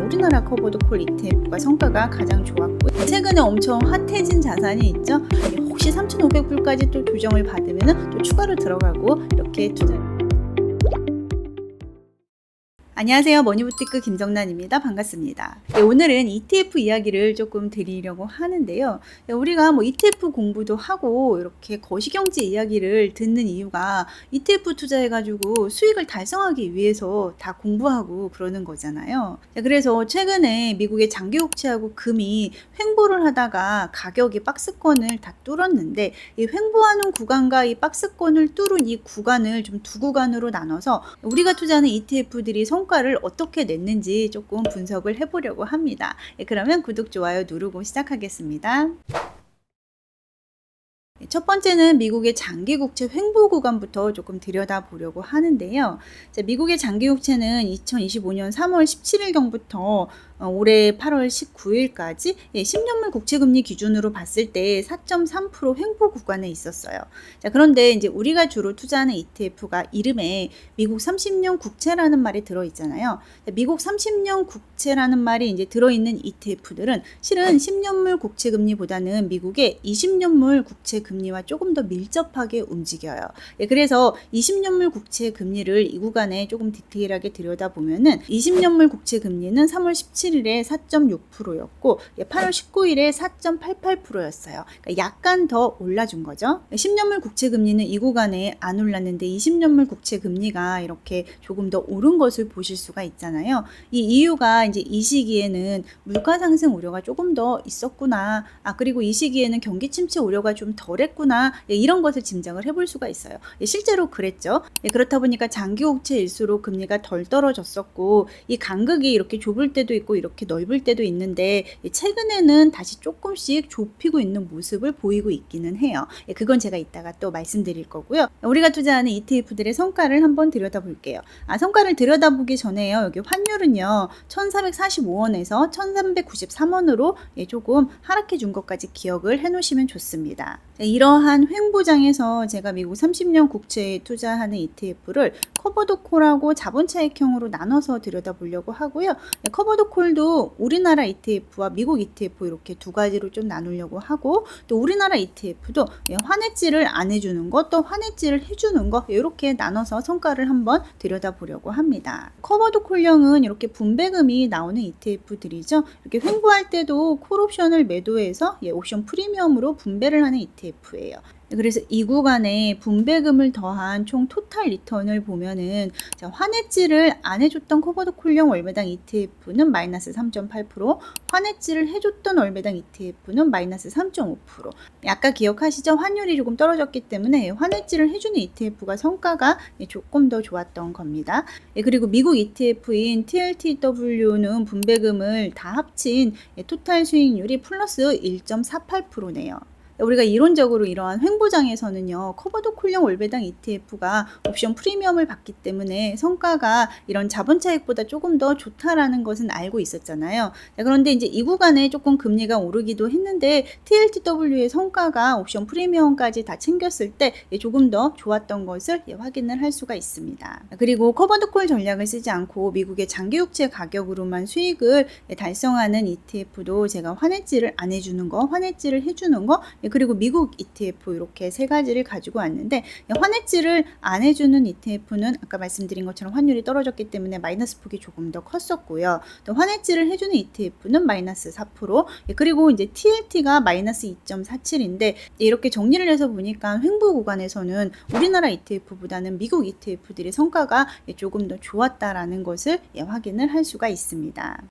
우리나라 커버드콜 ETF가 성과가 가장 좋았고, 최근에 엄청 핫해진 자산이 있죠. 혹시 3,500불까지 또 조정을 받으면 또 추가로 들어가고 이렇게 투자. 안녕하세요. 머니부티크 김정란입니다. 반갑습니다. 오늘은 ETF 이야기를 조금 드리려고 하는데요. 우리가 ETF 공부도 하고 이렇게 거시경제 이야기를 듣는 이유가 ETF 투자해가지고 수익을 달성하기 위해서 다 공부하고 그러는 거잖아요. 그래서 최근에 미국의 장기국채하고 금이 횡보를 하다가 가격이 박스권을 다 뚫었는데, 이 횡보하는 구간과 이 박스권을 뚫은 이 구간을 좀 두 구간으로 나눠서 우리가 투자하는 ETF들이 성과를 어떻게 냈는지 조금 분석을 해보려고 합니다. 그러면 구독, 좋아요 누르고 시작하겠습니다. 첫 번째는 미국의 장기국채 횡보 구간부터 조금 들여다보려고 하는데요. 미국의 장기국채는 2025년 3월 17일경부터 올해 8월 19일까지 10년물 국채금리 기준으로 봤을 때 4.3% 횡보 구간에 있었어요. 그런데 이제 우리가 주로 투자하는 ETF가 이름에 미국 30년 국채라는 말이 들어있잖아요. 미국 30년 국채라는 말이 이제 들어있는 ETF들은 실은 10년물 국채금리보다는 미국의 20년물 국채금리와 조금 더 밀접하게 움직여요. 그래서 20년물 국채금리를 이 구간에 조금 디테일하게 들여다보면은 20년물 국채금리는 3월 17일에 4.6%였고 8월 19일에 4.88%였어요. 그러니까 약간 더 올라준 거죠. 10년물 국채금리는 이 구간에 안 올랐는데 20년물 국채금리가 이렇게 조금 더 오른 것을 보실 수가 있잖아요. 이 이유가 이제 이 시기에는 물가 상승 우려가 조금 더 있었구나. 그리고 이 시기에는 경기 침체 우려가 좀 덜했구나. 이런 것을 짐작을 해볼 수가 있어요. 실제로 그랬죠. 그렇다 보니까 장기국채일수록 금리가 덜 떨어졌었고, 이 간극이 이렇게 좁을 때도 있고 이렇게 넓을 때도 있는데 최근에는 다시 조금씩 좁히고 있는 모습을 보이고 있기는 해요. 그건 제가 이따가 또 말씀드릴 거고요. 우리가 투자하는 ETF들의 성과를 한번 들여다볼게요. 성과를 들여다보기 전에요. 여기 환율은요 1445원에서 1393원으로 조금 하락해 준 것까지 기억을 해 놓으시면 좋습니다. 이러한 횡보장에서 제가 미국 30년 국채에 투자하는 ETF를 커버드콜하고 자본차익형으로 나눠서 들여다보려고 하고요. 커버드콜도 우리나라 ETF와 미국 ETF 이렇게 두 가지로 좀 나누려고 하고, 또 우리나라 ETF도 환해지를 안 해주는 것, 또 환해지를 해주는 것, 이렇게 나눠서 성과를 한번 들여다보려고 합니다. 커버드콜형은 이렇게 분배금이 나오는 ETF들이죠. 이렇게 횡보할 때도 콜옵션을 매도해서 옵션 프리미엄으로 분배를 하는 ETF예요. 그래서 이 구간에 분배금을 더한 총 토탈 리턴을 보면은 환해지를 안 해줬던 커버드콜형 월매당 ETF는 마이너스 3.8%, 환해지를 해줬던 월매당 ETF는 마이너스 3.5%. 아까 기억하시죠? 환율이 조금 떨어졌기 때문에 환해지를 해주는 ETF가 성과가 조금 더 좋았던 겁니다. 그리고 미국 ETF인 TLTW는 분배금을 다 합친 토탈 수익률이 플러스 1.48%네요. 우리가 이론적으로 이러한 횡보장에서는요, 커버드콜형 월배당 ETF가 옵션 프리미엄을 받기 때문에 성과가 이런 자본차익보다 조금 더 좋다라는 것은 알고 있었잖아요. 그런데 이제 이 구간에 조금 금리가 오르기도 했는데 TLTW의 성과가 옵션 프리미엄까지 다 챙겼을 때 조금 더 좋았던 것을 확인을 할 수가 있습니다. 그리고 커버드콜 전략을 쓰지 않고 미국의 장기국채 가격으로만 수익을 달성하는 ETF도 제가 환해지를 안 해주는 거, 환해지를 해주는 거, 그리고 미국 ETF 이렇게 세 가지를 가지고 왔는데, 환해지를 안 해주는 ETF는 아까 말씀드린 것처럼 환율이 떨어졌기 때문에 마이너스 폭이 조금 더 컸었고요. 또 환해지를 해주는 ETF는 마이너스 4%, 그리고 이제 TLT가 마이너스 2.47인데 이렇게 정리를 해서 보니까 횡보 구간에서는 우리나라 ETF보다는 미국 ETF들의 성과가 조금 더 좋았다라는 것을 확인을 할 수가 있습니다.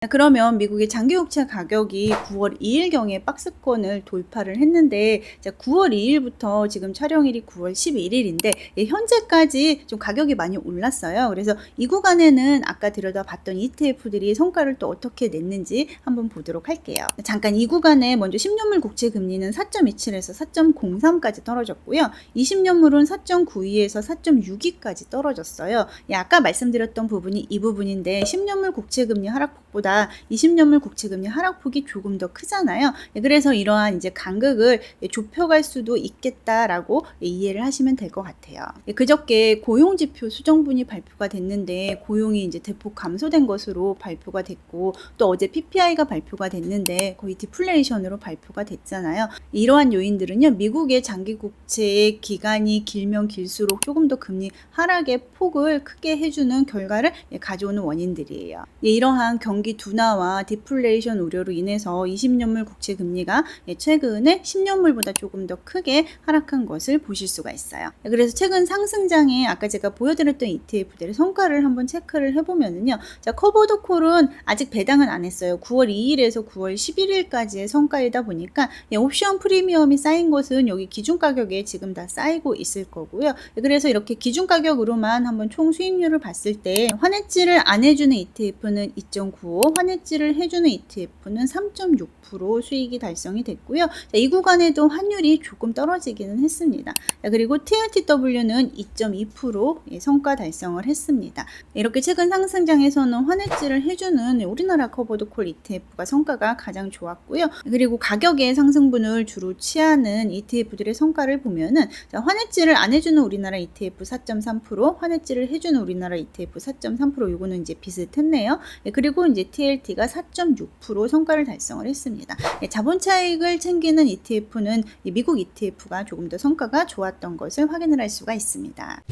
그러면 미국의 장기국채 가격이 9월 2일경에 박스권을 돌파를 했는데, 9월 2일부터 지금 촬영일이 9월 11일인데 현재까지 좀 가격이 많이 올랐어요. 그래서 이 구간에는 아까 들여다봤던 ETF들이 성과를 또 어떻게 냈는지 한번 보도록 할게요. 잠깐 이 구간에 먼저 10년물 국채 금리는 4.27에서 4.03까지 떨어졌고요. 20년물은 4.92에서 4.62까지 떨어졌어요. 아까 말씀드렸던 부분이 이 부분인데, 10년물 국채 금리 하락폭보다 ETF보다 20년물 국채금리 하락폭이 조금 더 크잖아요. 그래서 이러한 이제 간극을 좁혀갈 수도 있겠다라고 이해를 하시면 될 것 같아요. 그저께 고용지표 수정분이 발표가 됐는데 고용이 이제 대폭 감소된 것으로 발표가 됐고, 또 어제 PPI가 발표가 됐는데 거의 디플레이션으로 발표가 됐잖아요. 이러한 요인들은요, 미국의 장기 국채의 기간이 길면 길수록 조금 더 금리 하락의 폭을 크게 해주는 결과를 가져오는 원인들이에요. 이러한 경기 둔화와 디플레이션 우려로 인해서 20년물 국채 금리가 최근에 10년물보다 조금 더 크게 하락한 것을 보실 수가 있어요. 그래서 최근 상승장에 아까 제가 보여드렸던 ETF들의 성과를 한번 체크를 해보면은요, 자, 커버드 콜은 아직 배당은 안 했어요. 9월 2일에서 9월 11일까지의 성과이다 보니까 옵션 프리미엄이 쌓인 것은 여기 기준 가격에 지금 다 쌓이고 있을 거고요. 그래서 이렇게 기준 가격으로만 한번 총 수익률을 봤을 때 환해지를 안 해주는 ETF는 2.95, 환해지를 해주는 ETF는 3.6% 수익이 달성이 됐고요. 자, 이 구간에도 환율이 조금 떨어지기는 했습니다. 자, 그리고 TLTW는 2.2% 성과 달성을 했습니다. 이렇게 최근 상승장에서는 환해지를 해주는 우리나라 커버드 콜 ETF가 성과가 가장 좋았고요. 그리고 가격의 상승분을 주로 취하는 ETF들의 성과를 보면은, 자, 환해지를 안 해주는 우리나라 ETF 4.3%, 환해지를 해주는 우리나라 ETF 4.3%, 요거는 이제 비슷했네요. 그리고 이제 TLT가 4.6% 성과를 달성을 했습니다. 자본 차익을 챙기는 ETF는 미국 ETF가 조금 더 성과가 좋았던 것을 확인을 할 수가 있습니다.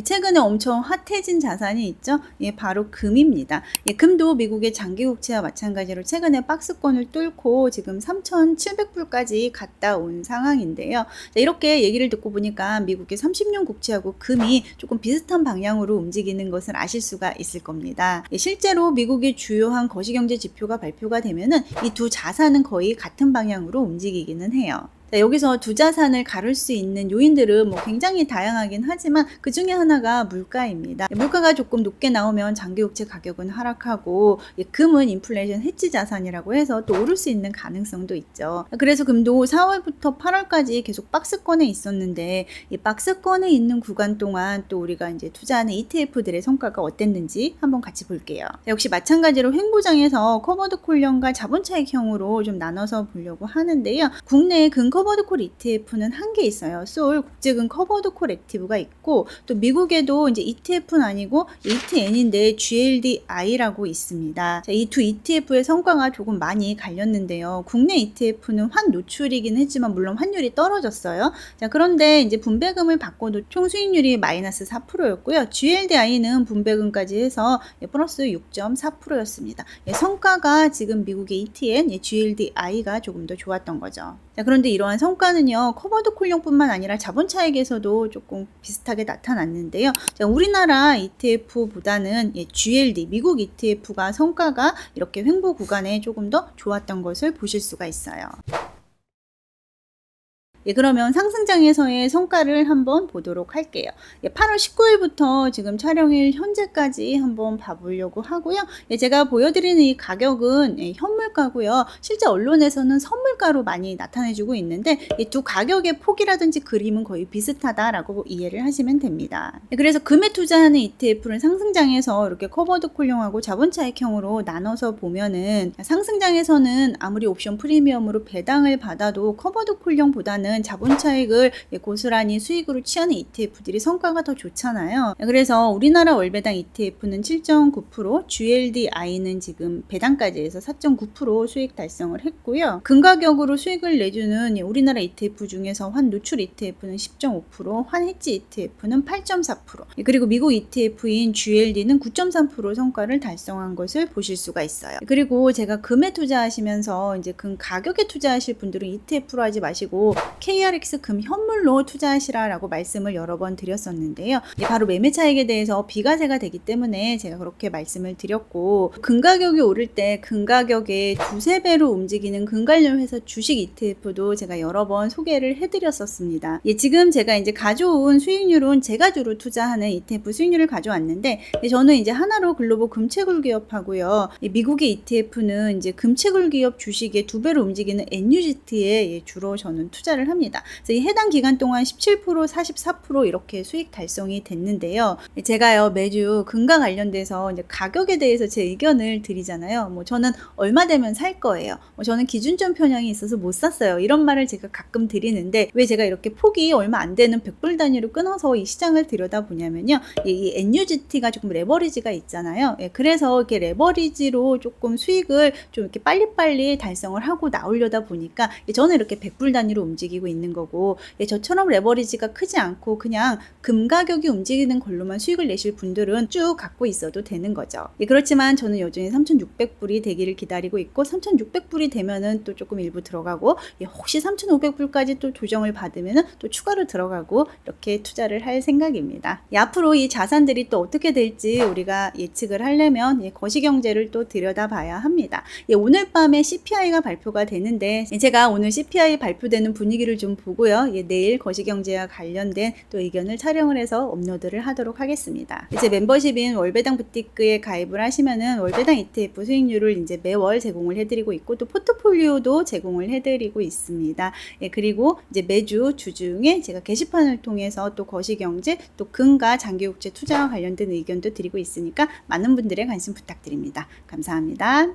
최근에 엄청 핫해진 자산이 있죠. 바로 금입니다. 금도 미국의 장기 국채와 마찬가지로 최근에 박스권을 뚫고 지금 3,700불까지 갔다 온 상황인데요. 이렇게 얘기를 듣고 보니까 미국의 30년 국채하고 금이 조금 비슷한 방향으로 움직이는 것을 아실 수가 있을 겁니다. 실제로 미국의 주요한 거시경제 지표가 발표가 되면은 이 두 자산은 거의 같은 방향으로 움직이기는 해요. 여기서 두 자산을 가를 수 있는 요인들은 굉장히 다양하긴 하지만 그 중에 하나가 물가입니다. 물가가 조금 높게 나오면 장기국채 가격은 하락하고, 금은 인플레이션 해지 자산이라고 해서 또 오를 수 있는 가능성도 있죠. 그래서 금도 4월부터 8월까지 계속 박스권에 있었는데, 이 박스권에 있는 구간 동안 또 우리가 이제 투자하는 ETF들의 성과가 어땠는지 한번 같이 볼게요. 역시 마찬가지로 횡보장에서 커버드 콜형과 자본차익형으로 좀 나눠서 보려고 하는데요. 국내의 커버드 콜 ETF는 한 개 있어요. 소울 국제금 커버드 콜 액티브가 있고, 또 미국에도 이제 ETF는 아니고 ETN인데 GLDI라고 있습니다. 이 두 ETF의 성과가 조금 많이 갈렸는데요. 국내 ETF는 환 노출이긴 했지만 물론 환율이 떨어졌어요. 자, 그런데 이제 분배금을 바꿔도 총 수익률이 마이너스 4%였고요. GLDI는 분배금까지 해서 플러스 6.4%였습니다. 성과가 지금 미국의 ETN, GLDI가 조금 더 좋았던 거죠. 자, 그런데 이러한 성과는요, 커버드 콜형뿐만 아니라 자본 차익에서도 조금 비슷하게 나타났는데요. 자, 우리나라 ETF보다는 GLD, 미국 ETF가 성과가 이렇게 횡보 구간에 조금 더 좋았던 것을 보실 수가 있어요. 그러면 상승장에서의 성과를 한번 보도록 할게요. 8월 19일부터 지금 촬영일 현재까지 한번 봐보려고 하고요. 제가 보여드리는 이 가격은 현물가고요. 실제 언론에서는 선물가로 많이 나타내주고 있는데 이 두 가격의 폭이라든지 그림은 거의 비슷하다라고 이해를 하시면 됩니다. 그래서 금에 투자하는 ETF를 상승장에서 이렇게 커버드 콜형하고 자본차익형으로 나눠서 보면은, 상승장에서는 아무리 옵션 프리미엄으로 배당을 받아도 커버드 콜형보다는 자본차익을 고스란히 수익으로 취하는 ETF들이 성과가 더 좋잖아요. 그래서 우리나라 월배당 ETF는 7.9%, GLDI는 지금 배당까지 해서 4.9% 수익 달성을 했고요. 금가격으로 수익을 내주는 우리나라 ETF 중에서 환 노출 ETF는 10.5%, 환 해지 ETF는 8.4%, 그리고 미국 ETF인 GLD는 9.3% 성과를 달성한 것을 보실 수가 있어요. 그리고 제가 금에 투자하시면서 이제 금 가격에 투자하실 분들은 ETF로 하지 마시고 KRX 금 현물로 투자하시라라고 말씀을 여러 번 드렸었는데요. 바로 매매 차익에 대해서 비과세가 되기 때문에 제가 그렇게 말씀을 드렸고, 금 가격이 오를 때 금 가격의 두세 배로 움직이는 금 관련 회사 주식 ETF도 제가 여러 번 소개를 해드렸었습니다. 지금 제가 이제 가져온 수익률은 제가 주로 투자하는 ETF 수익률을 가져왔는데, 저는 이제 하나로 글로벌 금채굴 기업하고요. 미국의 ETF는 이제 금채굴 기업 주식의 두 배로 움직이는 NUGT에 주로 저는 투자를 합니다. 그래서 이 해당 기간 동안 17%, 44% 이렇게 수익 달성이 됐는데요. 제가요 매주 금과 관련돼서 이제 가격에 대해서 제 의견을 드리잖아요. 뭐 저는 얼마 되면 살 거예요. 저는 기준점 편향이 있어서 못 샀어요. 이런 말을 제가 가끔 드리는데 왜 제가 이렇게 폭이 얼마 안 되는 100불 단위로 끊어서 이 시장을 들여다보냐면요. 이 NUGT가 조금 레버리지가 있잖아요. 그래서 이렇게 레버리지로 조금 수익을 좀 이렇게 빨리빨리 달성을 하고 나오려다 보니까 저는 이렇게 100불 단위로 움직이고 있는 거고, 저처럼 레버리지가 크지 않고 그냥 금 가격이 움직이는 걸로만 수익을 내실 분들은 쭉 갖고 있어도 되는 거죠. 그렇지만 저는 여전히 3,600불이 되기를 기다리고 있고, 3,600불이 되면은 또 조금 일부 들어가고, 혹시 3,500불까지 또 조정을 받으면은 또 추가로 들어가고, 이렇게 투자를 할 생각입니다. 앞으로 이 자산들이 또 어떻게 될지 우리가 예측을 하려면 거시경제를 또 들여다봐야 합니다. 오늘 밤에 CPI가 발표가 되는데, 제가 오늘 CPI 발표되는 분위기를 좀 보고요, 내일 거시경제와 관련된 또 의견을 촬영을 해서 업로드를 하도록 하겠습니다. 제 멤버십인 월배당 부티크에 가입을 하시면은 월배당 ETF 수익률을 이제 매월 제공을 해드리고 있고, 또 포트폴리오도 제공을 해드리고 있습니다. 그리고 이제 매주 주중에 제가 게시판을 통해서 또 거시경제, 또 금과 장기국채 투자와 관련된 의견도 드리고 있으니까 많은 분들의 관심 부탁드립니다. 감사합니다.